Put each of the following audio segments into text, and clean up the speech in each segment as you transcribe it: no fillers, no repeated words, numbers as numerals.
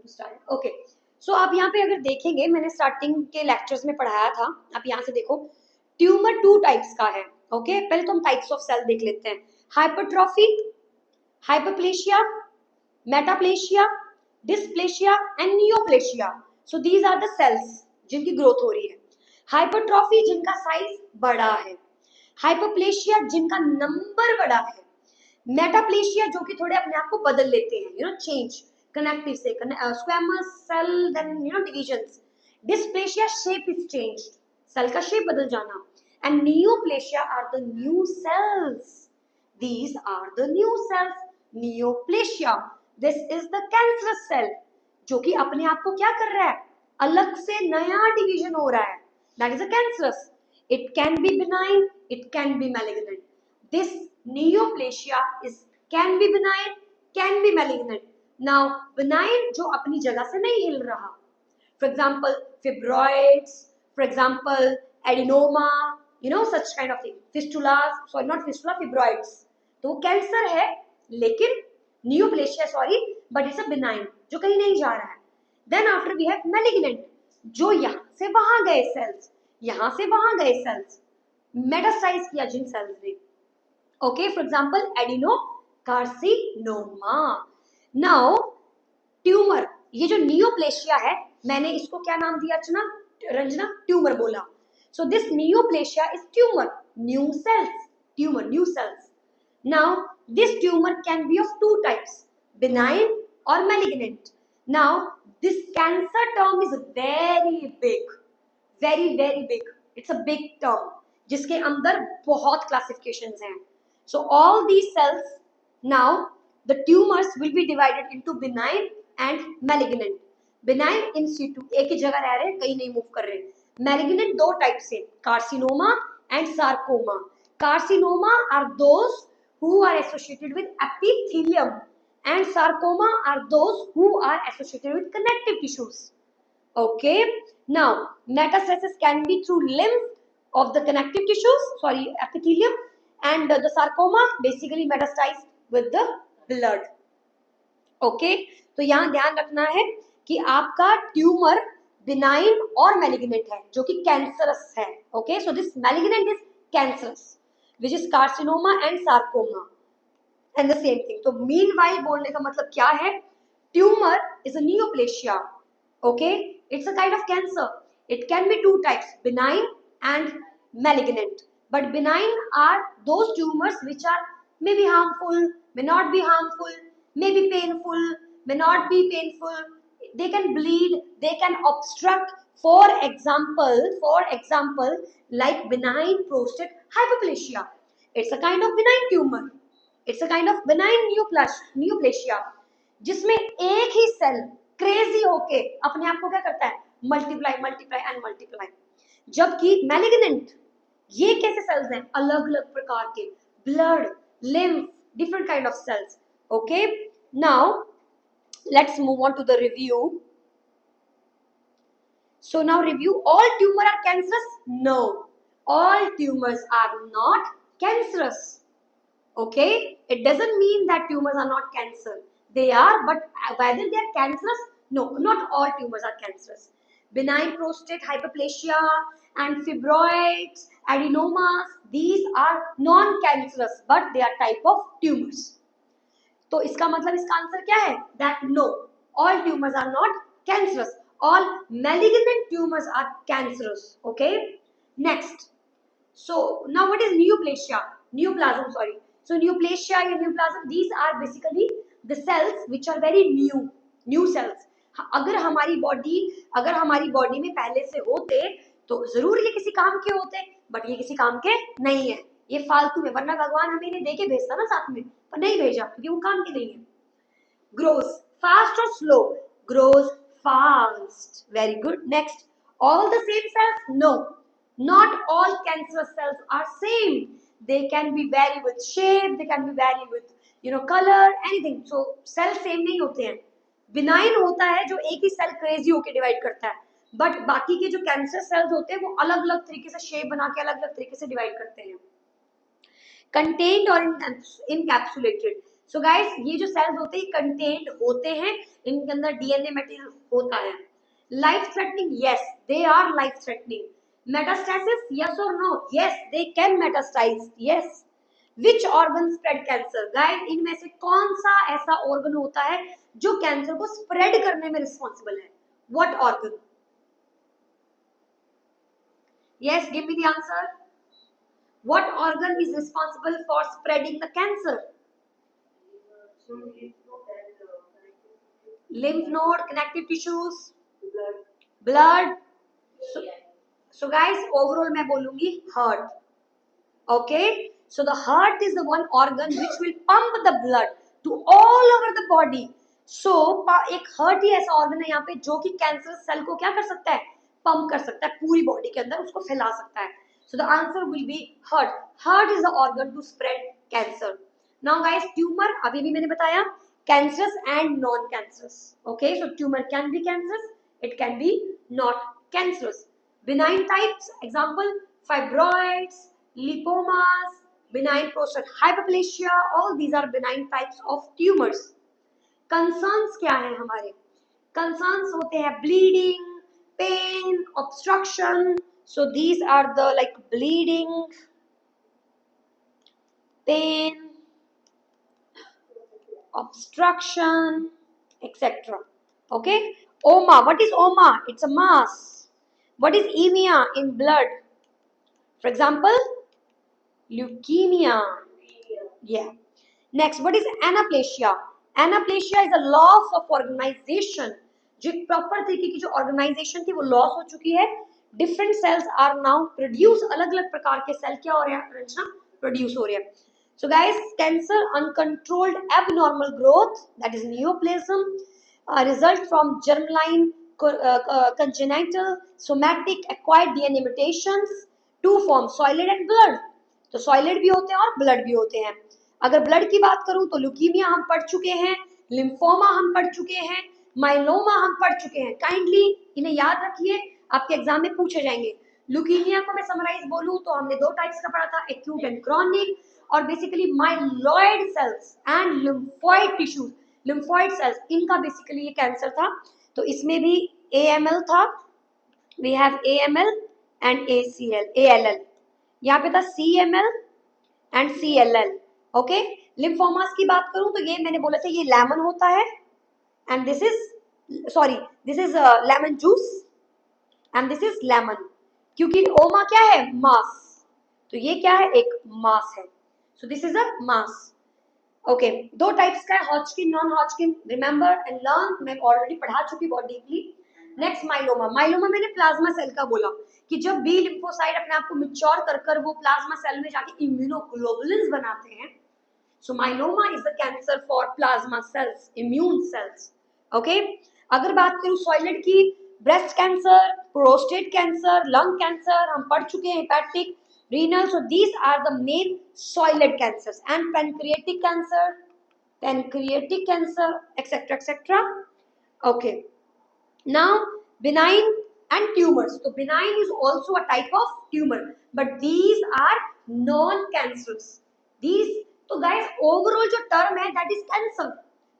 To start. Okay, सो आप यहाँ पे अगर देखेंगे, मैंने स्टार्टिंग के लेक्चर्स में पढ़ाया था, आप यहाँ से देखो ट्यूमर 2 टाइप्स का है। ओके, पहले तो हम टाइप्स ऑफ सेल देख लेते हैं। Hypertrophy, hyperplasia, metaplasia, dysplasia and neoplasia. So these are the cells जिनकी ग्रोथ हो रही है। हाइपरट्रॉफी जिनका साइज बड़ा है, हाइपरप्लेशिया जिनका नंबर बड़ा है, मेटाप्लेशिया जो कि थोड़े अपने आप को बदल लेते हैं, यू नो चेंज कनेक्टिव से squamous cell, then you know divisions. Dysplasia shape is changed, cell का शेप बदल जाना। And neoplasia are the new cells, these are the new cells. Neoplasia, this is the cancerous cell जो कि अपने आप को क्या कर रहा है, अलग से नया डिवीजन हो रहा है, that is a cancerous. It can be benign, it can be malignant. This neoplasia is can be benign, can be malignant. Now benign जो अपनी जगह से नहीं हिल रहा, for example fibroids, for example adenoma, you know such kind of thing, fistulas, sorry not fistula, fibroids, तो वो cancer है लेकिन neoplasia sorry but it's a benign जो कहीं नहीं जा रहा है। Then after we have malignant जो यहाँ से वहां गए सेल्स, यहाँ से वहां गए सेल्स, मेटास्टाइज किया जिन सेल्स ने। Okay, for example adeno carcinoma. Now tumour, ये जो नियोप्लेशिया है, मैंने इसको क्या नाम दिया अर्चना, रंजना, ट्यूमर बोला। So this neoplasia is tumour, new cells, tumour new cells. Now, this tumor can be of two types, benign or malignant. Now, this cancer term is very big, very big. It's a big term, जिसके अंदर बहुत classifications हैं. So, all these cells, now, the tumors will be divided into benign and malignant. Benign in situ, एक ही जगह रह रहे हैं, कहीं नहीं move कर रहे. Malignant दो types से, carcinoma and sarcoma. Carcinoma are those who are associated with epithelium and sarcoma are those who are associated with connective tissues. Okay, now metastasis can be through lymph of the connective tissues, sorry epithelium, and the sarcoma basically metastasized with the blood. Okay, तो यहाँ ध्यान रखना है कि आपका tumour benign और malignant है जो कि कैंसरस है. Okay, so this malignant is cancerous which is carcinoma and sarcoma and the same thing. तो meanwhile बोलने का मतलब क्या है, tumor is a neoplasia. Okay, it's a kind of cancer. It can be two types, benign and malignant. But benign are those tumors which are maybe harmful, may not be harmful, may be painful, may not be painful. They can bleed, they can obstruct. For example, like benign prostate hyperplasia. It's a kind of benign tumor. It's a kind of benign neoplasia जिसमें एक ही cell crazy होके अपने आप को क्या करता है, multiply and multiply. जबकि मैलिग्नेंट ये कैसे सेल्स हैं, अलग अलग प्रकार के, blood, lymph, different kind of cells. Okay, now let's move on to the review. So now review, all tumors are cancerous? No, all tumors are not cancerous. Okay, it doesn't mean that tumors are not cancer. They are, but whether they are cancerous? No, not all tumors are cancerous. Benign prostate hyperplasia and fibroids, adenomas, these are non-cancerous, but they are type of tumors. तो इसका मतलब इसका answer क्या है, that no, all tumors are not cancerous. All malignant tumors are cancerous. Okay, next. So now what is neoplasia? Neoplasm, sorry. So neoplasia and neoplasm, these are basically the cells which are very new cells. अगर हमारी body में पहले से होते तो जरूर ये किसी काम के होते, बट ये किसी काम के नहीं है, ये फालतू है, वरना भगवान हमें इन्हें देके भेजता ना साथ में, पर नहीं भेजा क्योंकि वो काम के नहीं है. Grows fast or slow? Grows fast. Very good. Next, all the same cells? No, not all cancerous cells are same. They can be vary with shape, they can be vary with color, anything. So cell same नहीं होते हैं. Benign होता है जो एक ही cell crazy होके divide करता है, बट बाकी के जो कैंसर सेल्स होते हैं वो अलग अलग तरीके से शेप बना के अलग अलग तरीके से डिवाइड करते हैं. Contained or encapsulated. So guys ये जो सेल्स होते हैं कंटेंट होते हैं, इनके अंदर डीएनए मटेरियल होता है। Life threatening, yes they are life threatening. Metastasis, yes और no, yes they can metastasize, yes. Which organ spread cancer, guys इनमें से कौन सा ऐसा ऑर्गन होता है जो कैंसर को स्प्रेड करने में रिस्पॉन्सिबल है? What organ? Yes, give me the answer. What organ is responsible for spreading the cancer? Lymph node, connective tissues, blood. So guys, overall मैं बोलूंगी heart. Okay, so the heart is the one organ which will pump the blood to all over the body. So एक heart ही ऐसा organ है यहाँ पे जो कि cancer cell को क्या कर सकता है? Pump कर सकता है पूरी body के अंदर, उसको फैला सकता है। So the answer will be heart. Heart is the organ to spread cancer. Now guys, tumor अभी भी मैंने बताया cancerous and non-cancerous. Okay, so tumor can be cancerous, it can be not cancerous. Benign types, example fibroids, lipomas, benign prostate hyperplasia, all these are benign types of tumors. Concerns क्या है हमारे? Concerns होते हैं bleeding, pain, obstruction. So these are the like bleeding, pain, obstruction, etc. Okay. OMA, what is OMA? It's a mass. What is emia in blood? For example, leukemia. Yeah. Next, what is anaplasia? Anaplasia is a loss of organization. जो एक proper तरीके की जो organisation थी वो loss हो चुकी है। Different cells are now produce, अलग अलग प्रकार के सेल क्या हो रहे हैं रचना? प्रोड्यूस हो रहे हैं। So guys, cancer uncontrolled abnormal growth, that is neoplasm, result from germline congenital, somatic, acquired DNA mutations, two forms, soiled and blood. तो सॉइलेड भी होते हैं और ब्लड भी होते हैं। अगर ब्लड की बात करूं तो ल्यूकीमिया हम पढ़ चुके हैं, लिम्फोमा हम पढ़ चुके हैं, माइलोमा हम पढ़ चुके हैं। काइंडली इन्हें याद रखिए, आपके एग्जाम में पूछे जाएंगे। ल्यूकीमिया को मैं समराइज बोलूं तो हमने दो टाइप्स का पढ़ा था, एक्यूट एंड क्रॉनिक, और basically myeloid cells and lymphoid tissues, lymphoid cells, इनका बेसिकली ये कैंसर था। तो इसमें भी AML था, we have AML and ALL, यहाँ पे था CML and CLL। Okay, lymphomas की बात करूं तो ये मैंने बोला था ये लेमन होता है, and this is lemon juice and this is lemon, क्योंकि ओमा क्या है? मास, तो ये क्या है? एक मास है। So this is a mass. Okay, दो टाइप्स का है, Hodgkin, non Hodgkin, remember and learn, मैं ऑलरेडी पढ़ा चुकी बहुत डीपली। नेक्स्ट माइलोमा, माइलोमा मैंने प्लाज्मा सेल का बोला कि जब बी लिम्फोसाइट अपने आप को मैच्योर कर वो प्लाज्मा सेल में जाके इम्यूनोग्लोबुलिन्स बनाते हैं। So myeloma is the cancer for plasma cells, immune cells. Okay, अगर बात करूं सॉइलेड की, breast cancer, prostate cancer, lung cancer हम पढ़ चुके हैं, hepatic, renal, so these are the main soiled cancers, and pancreatic cancer, etc. Okay, now benign and tumors. So benign is also a type of tumor, but these are non-cancerous. These, तो guys overall जो term है that is cancer,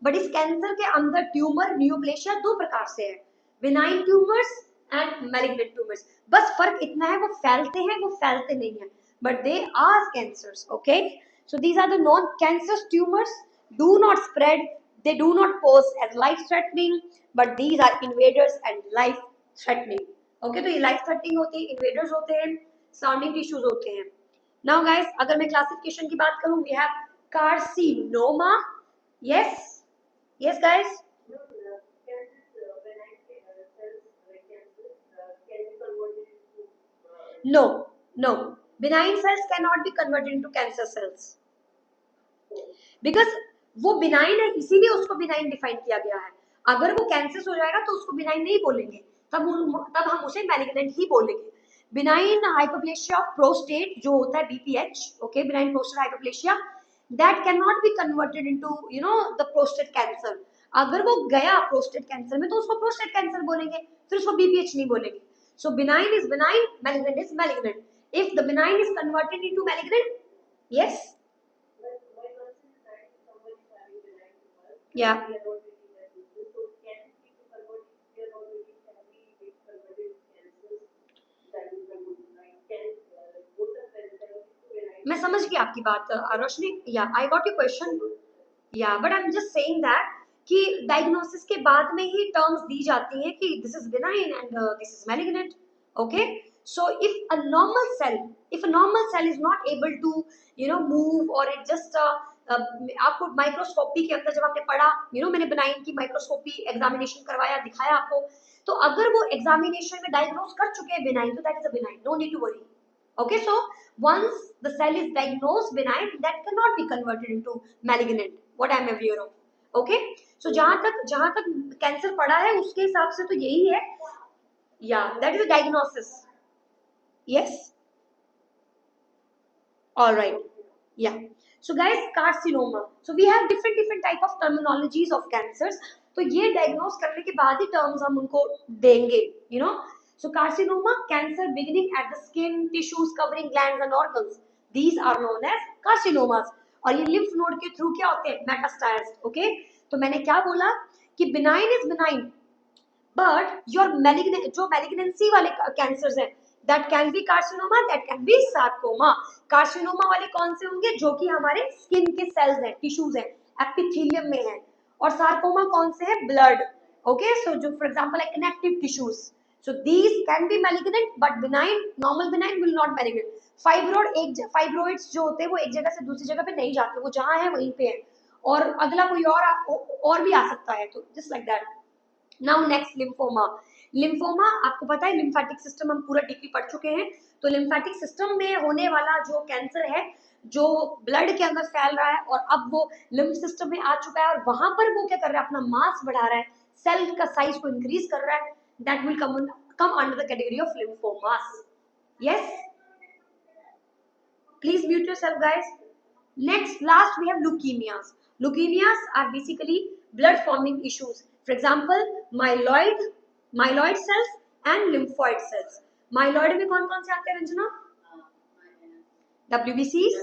but इस cancer के अंदर tumour, नियोप्लेशिया दो प्रकार से है, benign tumors and malignant tumors. बस फर्क इतना है, वो फैलते हैं, वो फैलते नहीं है, but they are cancers. Okay, so these are the non-cancerous tumors, do not spread, they do not pose as life threatening, but these are invaders and life threatening. Okay, तो ये life threatening होते हैं, invaders होते हैं, surrounding tissues होते हैं। Now guys, अगर मैं classification की बात करूं, we have carcinoma, yes guys, no, benign cells cannot be converted into cancer cells because वो benign है, इसीलिए उसको benign डिफाइन किया गया है। अगर वो कैंसर हो जाएगा तो उसको benign नहीं बोलेंगे, तब हम उसे malignant ही बोलेंगे। benign hyperplasia of prostate जो होता है BPH, okay, benign prostate hyperplasia, that cannot be converted into the prostate cancer। अगर वो गया prostate cancer में तो उसको prostate cancer बोलेंगे, फिर उसको BPH नहीं बोलेंगे। So benign is benign, malignant is malignant. If the benign is converted into malignant, yes. Yeah. मैं समझ गई आपकी बात Roshni, yeah I got your question, yeah but I am just saying that कि डायग्नोसिस के बाद में ही टर्म्स दी जाती हैं कि this is benign and this is malignant, okay. So if a normal cell, if a normal cell is not able to move और इट जस्ट आपको माइक्रोस्कोपी के अंदर जब आपने पढ़ा, मैंने बिनाइन की माइक्रोस्कोपी एग्जामिनेशन करवाया, दिखाया आपको, तो अगर वो एग्जामिनेशन में डायग्नोस कर चुके हैं बिनाइन, तो that is a benign, no need to worry, okay। So once the cell is diagnosed benign, that cannot be converted into malignant, what I am aware of, okay। So जहां तक cancer पड़ा है उसके हिसाब से तो यही है, yeah, that is a diagnosis, yes, all right, yeah। So guys, carcinoma, so we have different type of terminologies of cancers, तो ये diagnose करने के बाद ही terms हम उनको देंगे, so carcinoma, cancer beginning at the skin, tissues covering glands and organs, these are known as carcinomas। और ये lymph node के through क्या होते हैं, metastasized, okay। तो मैंने क्या बोला कि benign is benign, but your malignant, जो malignancy वाले cancers हैं, that can be carcinoma, that can be sarcoma। carcinoma वाले कौन से होंगे, जो कि हमारे skin के cells हैं, tissues हैं, epithelium में हैं, और sarcoma कौन से हैं, blood, okay। so जो for example like connective tissues, so these can be malignant but benign, normal benign will not malignant। Fibroids जो होते हैं वो एक जगह से दूसरी जगह पे नहीं जाते, वो जहां है वहीं पे है, और अगला कोई और भी आ सकता है, तो just like that. Now next lymphoma. Lymphoma आपको पता है लिम्फेटिक सिस्टम हम पूरा डीपली पढ़ चुके हैं, तो लिम्फेटिक सिस्टम में होने वाला जो कैंसर है, जो ब्लड के अंदर फैल रहा है और अब वो लिम्फ सिस्टम में आ चुका है, और वहां पर वो क्या कर रहा है, अपना मास बढ़ा रहा है, सेल का साइज को इंक्रीज कर रहा है, that will come under the category of lymphomas, yes। Please mute yourself guys। Next, last we have leukemias। Leukemias are basically blood forming issues, for example myeloid cells and lymphoid cells। myeloid में कौन कौन से आते हैं Ranjana, WBCs,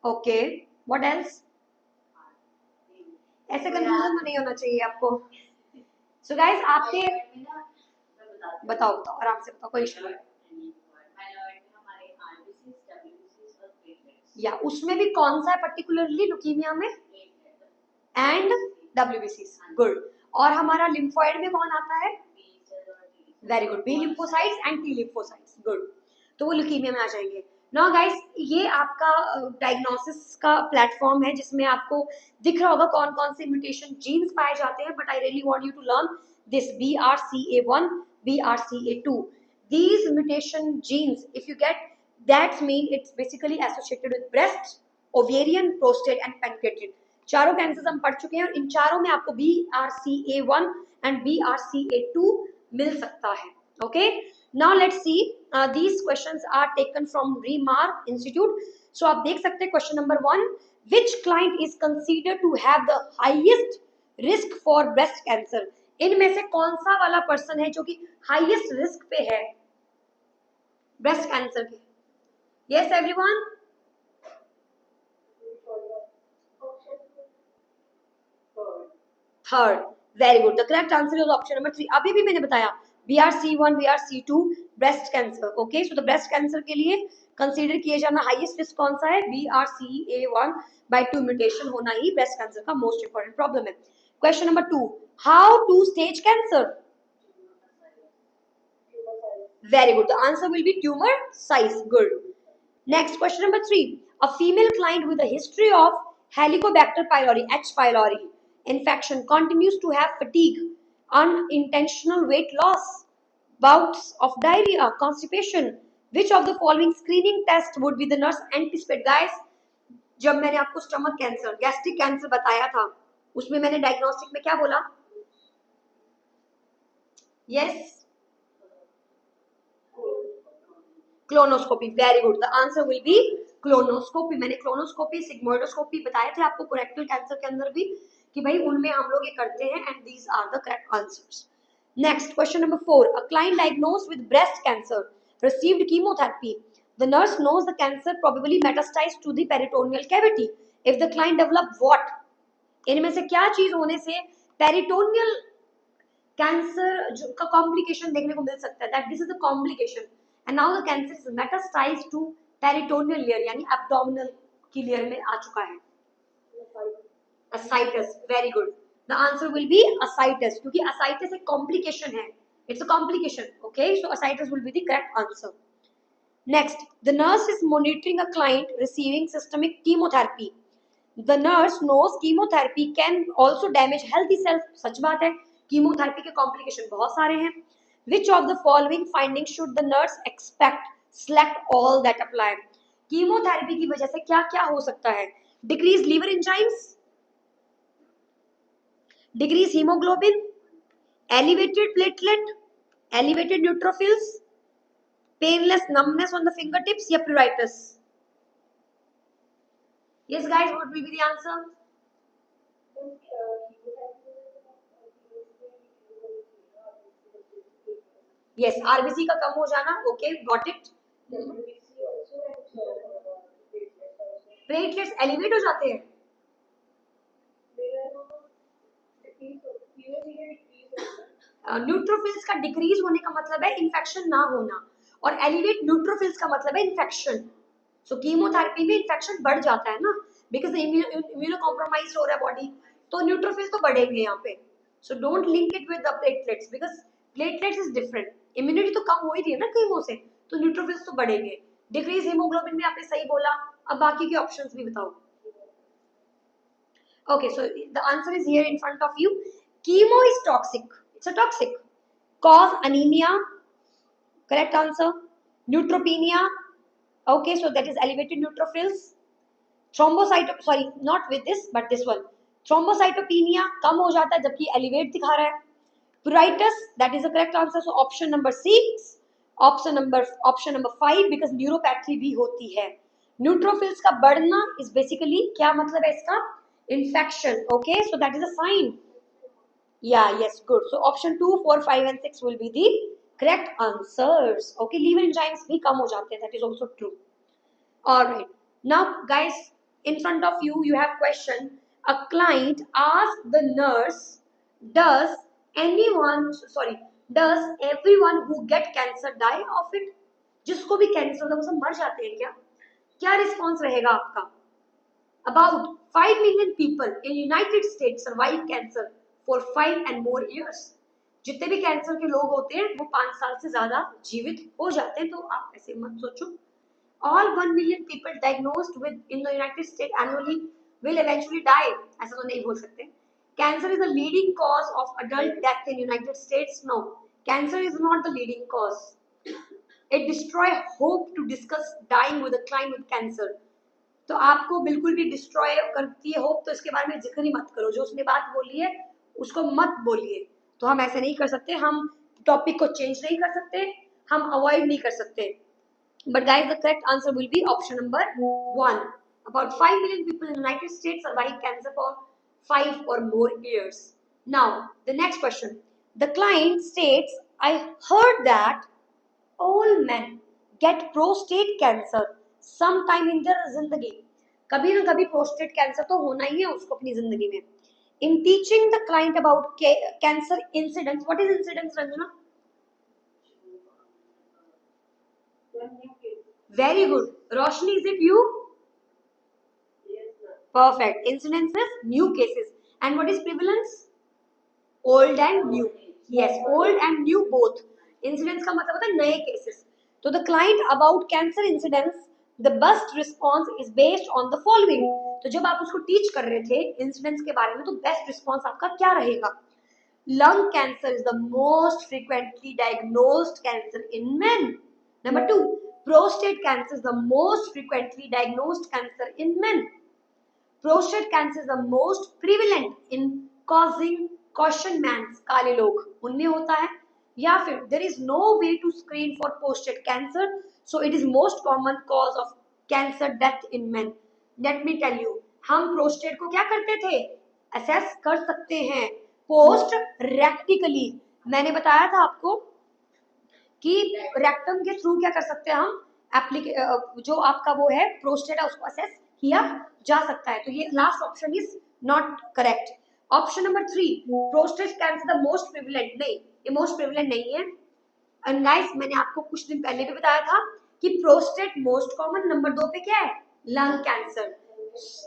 okay, what else, ऐसे confusion तो नहीं होना चाहिए आपको। So guys, आपके बताओ आराम से बताओ, कोई इशू नहीं, या उसमें भी कौन सा है पर्टिकुलरली ल्यूकीमिया में, एंड WBCs, गुड। और हमारा लिम्फोइड में कौन आता है, very good, B lymphocytes and T lymphocytes, good, तो वो ल्यूकीमिया में आ जाएंगे। नाउ गाइस, ये आपका डायग्नोसिस का प्लेटफॉर्म है जिसमें आपको दिख रहा होगा कौन कौन से म्यूटेशन जीन्स पाए जाते हैं, but I really want you to learn this BRCA1, BRCA2, these mutation genes, if you get, that mean it's basically associated with breast, ovarian, prostate and pancreatic। चारों कैंसर्स हम पढ़ चुके हैं, और इन चारों में आपको BRCA1 एंड BRCA2 मिल सकता है, okay. Now let's see, these questions are taken from Remark Institute। so आप देख सकते हैं question number 1, which client is considered to have the highest risk for breast cancer। इनमें से कौन सा वाला पर्सन है जो कि हाईएस्ट रिस्क पे है ब्रेस्ट कैंसर के, yes everyone, third, very good, the correct answer is option number 3। अभी भी मैंने बताया BRC1, BRC2 breast cancer, okay. So the breast cancer के लिए कंसीडर किए जाना हाईएस्ट रिस्क कौन सा है, BRCA1/2 म्यूटेशन होना ही ब्रेस्ट कैंसर का मोस्ट इंपॉर्टेंट प्रॉब्लम है। Question number 2, how to stage cancer, very good, the answer will be tumor size, good। Next, question number 3, a female client with a history of Helicobacter pylori, H pylori infection continues to have fatigue, unintentional weight loss, bouts of diarrhea, constipation, which of the following screening test would be the nurse anticipate। guys, जब मैंने आपको stomach cancer, gastric cancer बताया था, उसमें मैंने diagnostic में क्या बोला, yes, colonoscopy, very good, the answer will be colonoscopy. मैंने क्लोनोस्कोपी, सिग्मोइडोस्कोपी बताए थे आपको कोरेक्टल कैंसर के अंदर भी, कि भाई उनमें हम लोग ये करते हैं, and these are the correct answers. Next, question number 4, a client diagnosed with breast cancer received chemotherapy, the nurse knows the cancer probably metastasized to the peritoneal cavity if the client develop what, इनमें से क्या चीज होने से peritoneal cancer जो का complication देखने को मिल सकता है, that this is the complication and now the cancer is metastasized to peritoneal layer यानी एब्डोमिनल की लेयर में आ चुका है। ascites, very good, the answer will be ascites क्योंकि ascites एक complication है, it's a complication, okay, so ascites will be the correct answer. Next, the nurse is monitoring a client receiving systemic chemotherapy. The nurse knows chemotherapy can also damage healthy cells. सच बात है, chemotherapy के complication बहुत सारे हैं. Which of the following findings should the nurse expect? Select all that apply. Chemotherapy की वजह से क्या क्या हो सकता है? Decrease liver enzymes, decrease hemoglobin, elevated platelet, elevated neutrophils, painless numbness on the fingertips या pruritus. Yes guys, what will be the answer? Yes, RBC का कम हो जाना, okay, got it. Platelets elevate हो जाते हैं, न्यूट्रोफिल्स का डिक्रीज होने का मतलब है इन्फेक्शन ना होना, और एलिवेट न्यूट्रोफिल्स का मतलब है इन्फेक्शन. सो कीमोथेरेपी में इन्फेक्शन बढ़ जाता है ना, बिकॉज इम्यूनो कॉम्प्रोमाइज हो रहा है बॉडी, तो न्यूट्रोफिल्स तो बढ़ेंगे यहाँ पे. So don't link it with the platelets because platelets is different, immunity तो कम हो ही रही है ना कीमो से, तो न्यूट्रोफिल्स तो बढ़ेंगे. डिक्रीज हीमोग्लोबिन भी आपने सही बोला, अब बाकी के ऑप्शंस भी बताओ. Okay, so the answer is here in front of you. Chemo is toxic. It's a toxic. Cause anemia. Correct answer. Neutropenia. Okay, so that is elevated neutrophils. Thrombocytopenia. Sorry, not with this, but this one. Thrombocytopenia कम हो जाता है जबकि elevate दिखा रहा है. Pruritus. That is the correct answer. So option number 6. Option number 5 because neuropathy भी होती है. Neutrophils का बढ़ना is basically क्या मतलब है इसका? Infection. Okay, so that is a sign. Yeah, yes, good. So option 2, 4, 5 and 6 will be the correct answers. Okay, liver enzymes भी कम हो जाते हैं, that is also true. All right, now guys, in front of you you have question. A client asked the nurse, does everyone who get cancer die of it? जिसको भी cancer होता है वो सब मर जाते हैं क्या? क्या रिस्पॉन्स रहेगा आपका? About 5 million people in United States survive cancer for 5 and more years. जितने भी कैंसर के लोग होते हैं वो 5 साल से ज्यादा जीवित हो जाते हैं, तो आप ऐसे मत सोचो. All 1 million people diagnosed with in the United States annually will eventually die. ऐसा तो नहीं बोल सकते. Cancer is the leading cause of adult death in United States. No, cancer is not the leading cause. It destroys hope to discuss dying with a client with cancer. तो आपको बिल्कुल भी destroy करती है होप, तो इसके बारे में जिक्र ही मत करो. जो उसने बात बोली है उसको मत बोलिए. तो हम ऐसे नहीं कर सकते, हम टॉपिक को चेंज नहीं कर सकते, हम अवॉइड नहीं कर सकते. But guys the correct answer will be option number 1. About 5 million people in the United States survive cancer for 5 or more years. Now the next question. The client states, I heard that all men get prostate cancer sometime in their जिंदगी. कभी ना कभी prostate cancer तो होना ही है उसको अपनी जिंदगी में. In teaching the client about cancer incidence, what is incidence, Ranjana? Very good. Roshni, is it you? Perfect. Incidence is new cases. And what is prevalence? Old and new. Yes, old and new both. Incidence का मतलब होता है नए cases. तो the client about cancer incidence, the best response is based on the following. तो जब आप उसको टीच कर रहे थे इंसिडेंस के बारे में, तो बेस्ट रिस्पॉन्स आपका क्या रहेगा? Lung cancer is the most frequently diagnosed cancer in men. Number 2, prostate cancer is the most frequently diagnosed cancer in men. Prostate cancer is the most prevalent in causing caution mans, काले लोग उनमें होता है. या फिर there is no way to screen for prostate cancer, so it is most common cause of cancer death in men. Let me tell you, हम prostate को क्या करते थे? असेस कर सकते हैं पोस्ट रेक्टिकली. मैंने बताया था आपको कि रेक्टम के थ्रू क्या कर सकते हैं हम, जो आपका वो है प्रोस्टेट है उसको असेस किया जा सकता है। तो ये last option is not correct. Option number 3, prostate cancer the most prevalent, नहीं ये मोस्ट प्रिविलेंट नहीं है। एंड गाइस मैंने आपको कुछ दिन पहले भी बताया था कि प्रोस्टेट मोस्ट कॉमन, नंबर 2 पे क्या है, lung cancer.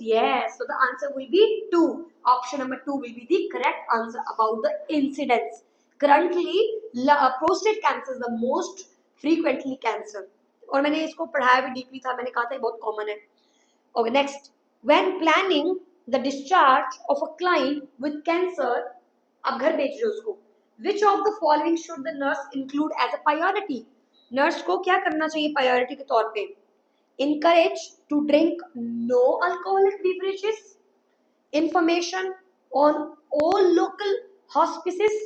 Yes, so the answer will be 2. Option number 2 will be the correct answer about the incidence. Currently, prostate cancer is the most frequently cancer. और मैंने इसको पढ़ाया भी डीपली था, मैंने कहा था ये बहुत कॉमन है। Okay, next. When planning the discharge of a client with cancer, आप घर भेज रहे हो उसको, which of the following should the nurse include as a priority? Nurse को क्या करना चाहिए प्रायोरिटी के तौर पे? Encourage to drink no alcoholic beverages, information on all local hospices,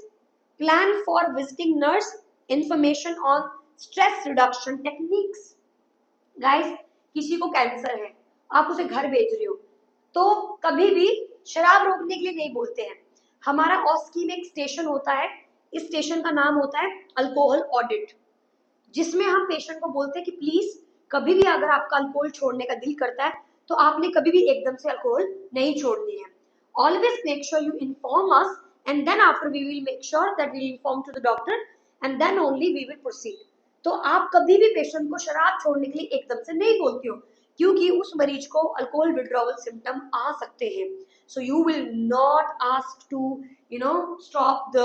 plan for visiting nurse, information on stress reduction techniques. Guys किसी को cancer है, आप उसे घर भेज रहे हो, तो कभी भी शराब रोकने के लिए नहीं बोलते हैं। हमारा ऑस्की में एक स्टेशन होता है, इस स्टेशन का नाम होता है अल्कोहल ऑडिट, जिसमें हम पेशेंट को बोलते हैं कि प्लीज कभी भी अगर आपका अल्कोहल छोड़ने का दिल करता है तो आपने कभी भी एकदम से अल्कोहल नहीं छोड़नी है। Always make sure you inform us and then after we will make sure that we will inform to the doctor and then only we will proceed. तो आप कभी भी पेशेंट को शराब छोड़ने के लिए एकदम से नहीं बोलते हो, क्योंकि उस मरीज को अल्कोहल विड्रॉवल सिम्टम आ सकते हैं। So you will not ask to stop the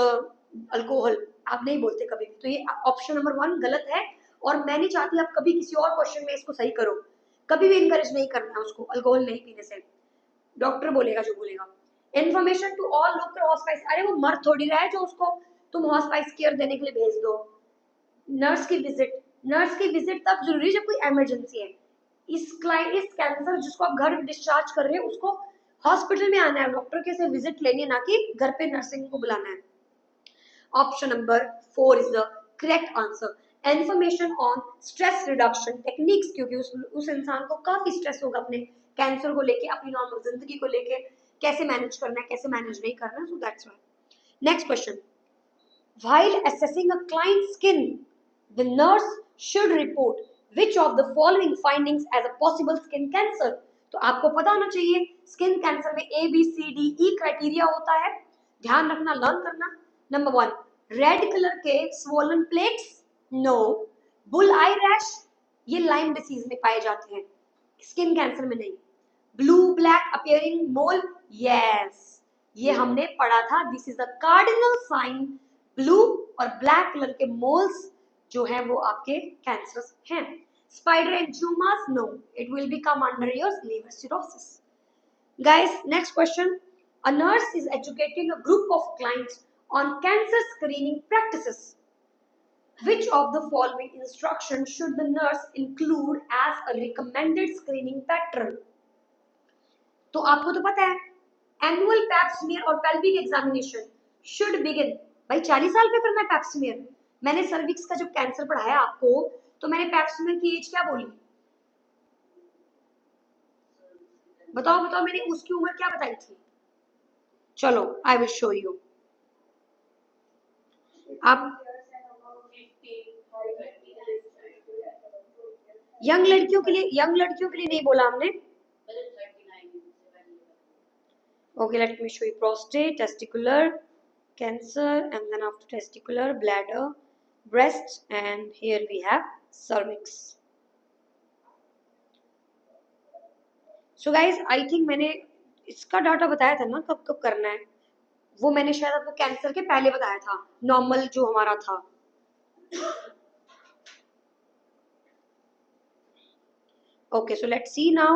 alcohol, आप नहीं बोलते कभी भी। तो ये ऑप्शन नंबर 1 गलत है, और मैं नहीं चाहती आप कभी किसी और क्वेश्चन में इसको सही करो। कभी भी इनकरेज नहीं करना उसको अल्कोहल नहीं पीने से, डॉक्टर बोलेगा जो बोलेगा। Information to all local hospital, अरे वो मर थोड़ी रहा है जो उसको तुम हॉस्पिटल केयर देने के लिए भेज दो। नर्स की विजिट तब जरूरी है जब कोई इमरजेंसी है। इस कैंसर जिसको आप घर डिस्चार्ज कर रहे हैं उसको हॉस्पिटल में आना है, डॉक्टर के से विजिट लेनी है, ना कि घर पे नर्सिंग को बुलाना है। Option number 4 is the correct answer. Information on stress reduction techniques, क्योंकि उस इंसान को काफी स्ट्रेस होगा अपने कैंसर को लेके, अपनी नॉर्मल जिंदगी को लेके, कैसे मैनेज करना है कैसे मैनेज नहीं करना है। So that's why. Next question, while assessing a client's skin, the nurse should report which of the following findings as a possible skin cancer? तो आपको पता होना चाहिए स्किन कैंसर में ABCDE क्राइटेरिया होता है, ध्यान रखना, लर्न करना। नंबर 1, रेड कलर के swollen plaques, no. Bull eye rash, ये लाइम डिसीज में पाए जाते हैं, स्किन कैंसर में नहीं। Blue black appearing mole, yes ये हमने पढ़ा था, this is the cardinal sign. Blue और ब्लैक कलर के मोल्स जो है वो आपके कैंसरस हैं। Spider angiomas, no, it will become under your liver cirrhosis. Guys next question, a nurse is educating a group of clients on cancer screening practices. Which of the following instructions should the nurse include as a recommended screening pattern? तो आपको तो पता है annual pipe smear और pelvic examination should begin, भाई 40 साल पे करना है पैप स्मीयर। मैंने सर्विक्स का जब कैंसर पढ़ाया आपको तो मैंने पैप स्मीयर की एज क्या बोली, बताओ बताओ, मैंने उसकी उम्र क्या बताई थी? चलो आई विल शो यू। आप यंग लड़कियों के लिए नहीं बोला हमने। Okay, let me show you prostate, testicular cancer, and then after testicular, bladder, breast, and here we have cervix. So guys, I think मैंने इसका डाटा बताया था ना कब कब करना है, वो मैंने शायद आपको कैंसर के पहले बताया था, नॉर्मल जो हमारा था। Okay, so let's see now.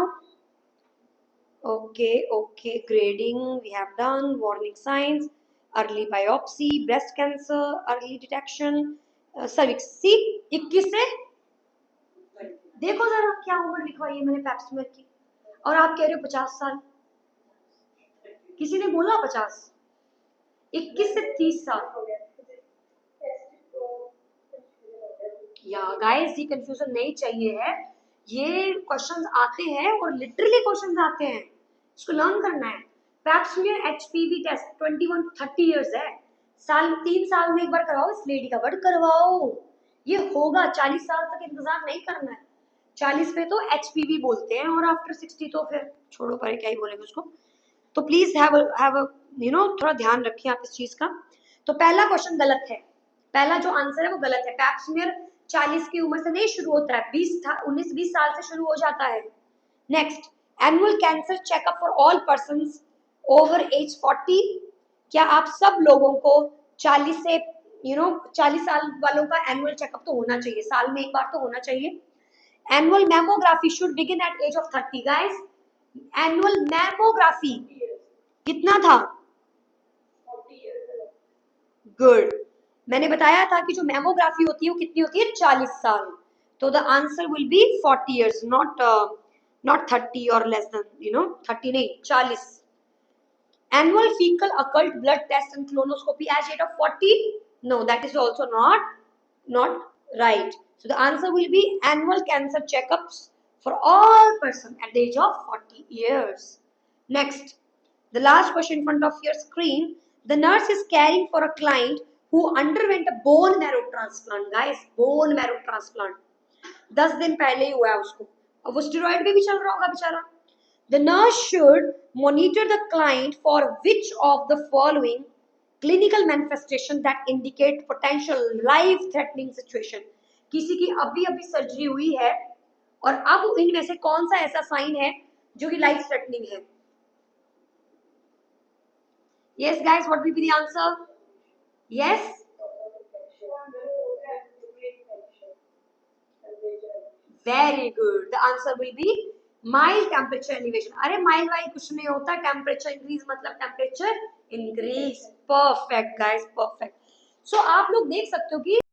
Okay, grading we have done, warning signs, early biopsy, breast cancer, early detection, cervix। सी 21 से देखो जरा क्या उम्र लिखवाई है मैंने पैप स्मीयर की, और आप कह रहे हो 50 साल। किसी ने बोला 50, 21 से 30 साल। या गाइस ये कंफ्यूजन नहीं चाहिए है, ये क्वेश्चंस आते हैं और लिटरली क्वेश्चंस आते हैं, इसको लर्न करना है। Pap smear HPV test 21 to 30 years है, 3 साल में एक बार कराओ, इस लेडी का बट करवाओ, ये होगा। 40 साल तक इंतजार नहीं करना है, 40 पे तो HPV बोलते हैं, और आफ्टर 60 तो फिर छोड़ो पर क्या ही बोलेंगे उसको। तो प्लीज हैव थोड़ा ध्यान रखिए आप इस चीज का। तो पहला क्वेश्चन गलत है, पहला जो आंसर है वो गलत है। पैप्समियर 40 की उम्र से नहीं शुरू होता है, 19-20 साल से शुरू हो जाता है। Next, annual cancer checkup for all persons over age 40। क्या आप सब लोगों को 40 से 40 साल वालों का एनुअल चेकअप तो होना चाहिए, साल में एक बार तो होना चाहिए। Annual mammography should begin at age of 30 guys. Annual mammography कितना था? गुड। मैंने बताया था कि जो मैमोग्राफी होती है वो कितनी होती है? 40 साल। तो the answer will be 40 years, not 30 or less than 30 नहीं, 40। Annual fecal occult blood test and colonoscopy at age of 40? No, that is also not right. So the answer will be annual cancer checkups for all person at the age of 40 years. Next, the last question in front of your screen. The nurse is caring for a client who underwent a bone marrow transplant. Guys, bone marrow transplant 10 दिन पहले ही हुआ है उसको, और वो steroid पे भी चल रहा होगा बेचारा। The nurse should monitor the client for which of the following clinical manifestation that indicate potential life-threatening situation. किसी की अभी अभी सर्जरी हुई है और अब इनमें से कौन सा ऐसा साइन है जो कि लाइफ थ्रेटनिंग है? Yes, guys, what will be the answer? Yes? Very good. The answer will be mild temperature elevation. अरे mild वाइल कुछ नहीं होता, temperature increase मतलब temperature increase. Perfect, guys, perfect. So आप लोग देख सकते हो कि